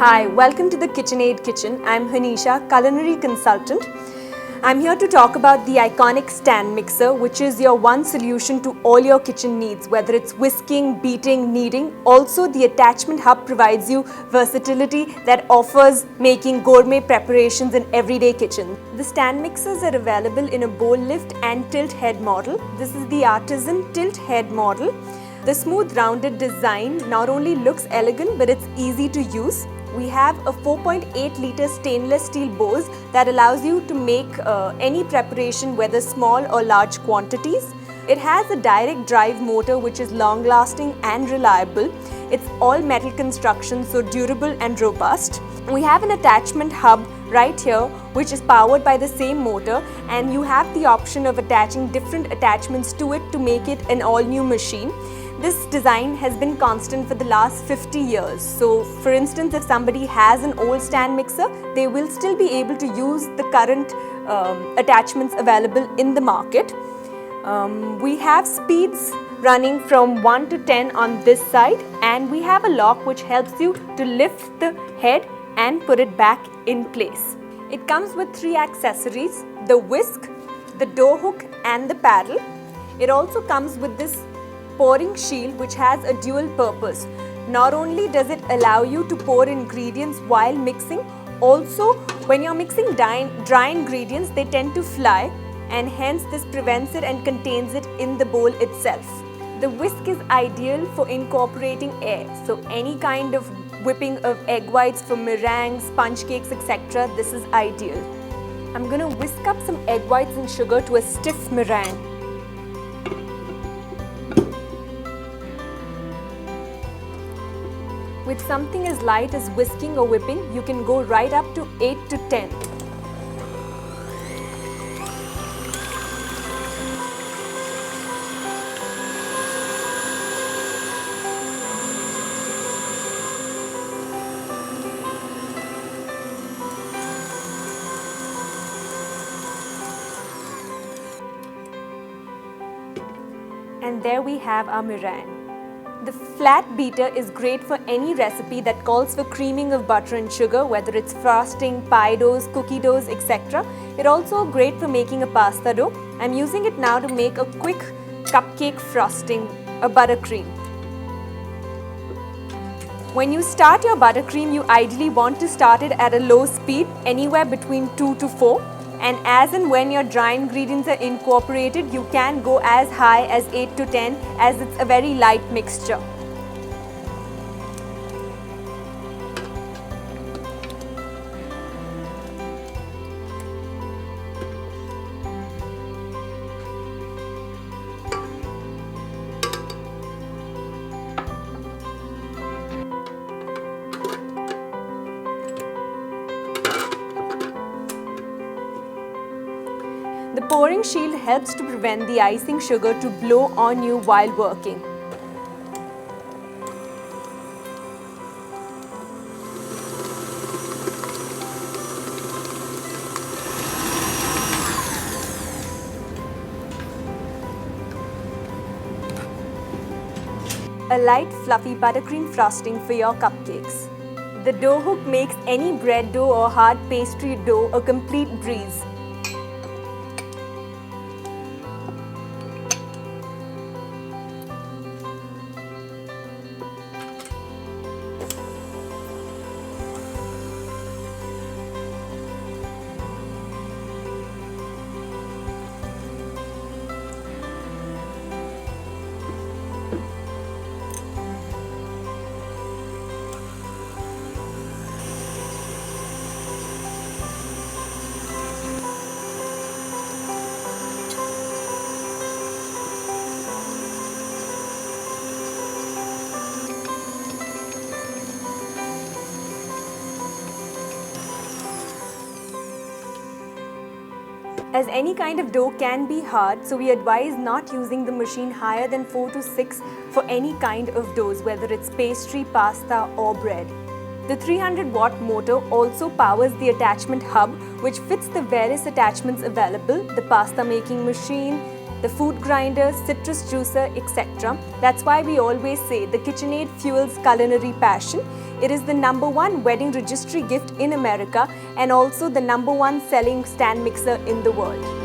Hi, welcome to the KitchenAid Kitchen. I'm Hanisha, culinary consultant. I'm here to talk about the iconic stand mixer, which is your one solution to all your kitchen needs, whether it's whisking, beating, kneading. Also, the attachment hub provides you versatility that offers making gourmet preparations in everyday kitchen. The stand mixers are available in a bowl lift and tilt head model. This is the Artisan tilt head model. The smooth rounded design not only looks elegant, but it's easy to use. We have a 4.8 litre stainless steel bowls that allows you to make any preparation, whether small or large quantities. It has a direct drive motor which is long lasting and reliable. It's all metal construction, so durable and robust. We have an attachment hub right here which is powered by the same motor, and you have the option of attaching different attachments to it to make it an all new machine. This design has been constant for the last 50 years. So for instance, if somebody has an old stand mixer, they will still be able to use the current attachments available in the market. We have speeds running from 1 to 10 on this side, and we have a lock which helps you to lift the head and put it back in place. It comes with 3 accessories: the whisk, the door hook and the paddle. It also comes with this pouring shield which has a dual purpose. Not only does it allow you to pour ingredients while mixing, also when you're mixing dry ingredients, they tend to fly, and hence this prevents it and contains it in the bowl itself. The whisk is ideal for incorporating air, so any kind of whipping of egg whites for meringues, sponge cakes, etc. This is ideal. I'm going to whisk up some egg whites and sugar to a stiff meringue. With something as light as whisking or whipping, you can go right up to 8 to 10. And there we have our meringue. The flat beater is great for any recipe that calls for creaming of butter and sugar, whether it's frosting, pie doughs, cookie doughs, etc. It's also great for making a pasta dough. I'm using it now to make a quick cupcake frosting, a buttercream. When you start your buttercream, you ideally want to start it at a low speed, anywhere between 2 to 4. And as and when your dry ingredients are incorporated, you can go as high as 8 to 10, as it's a very light mixture. The pouring shield helps to prevent the icing sugar to blow on you while working. A light fluffy buttercream frosting for your cupcakes. The dough hook makes any bread dough or hard pastry dough a complete breeze. As any kind of dough can be hard, so we advise not using the machine higher than 4 to 6 for any kind of doughs, whether it's pastry, pasta or bread. The 300-watt motor also powers the attachment hub, which fits the various attachments available: the pasta making machine, the food grinder, citrus juicer, etc. That's why we always say the KitchenAid fuels culinary passion. It is the #1 wedding registry gift in America and also the #1 selling stand mixer in the world.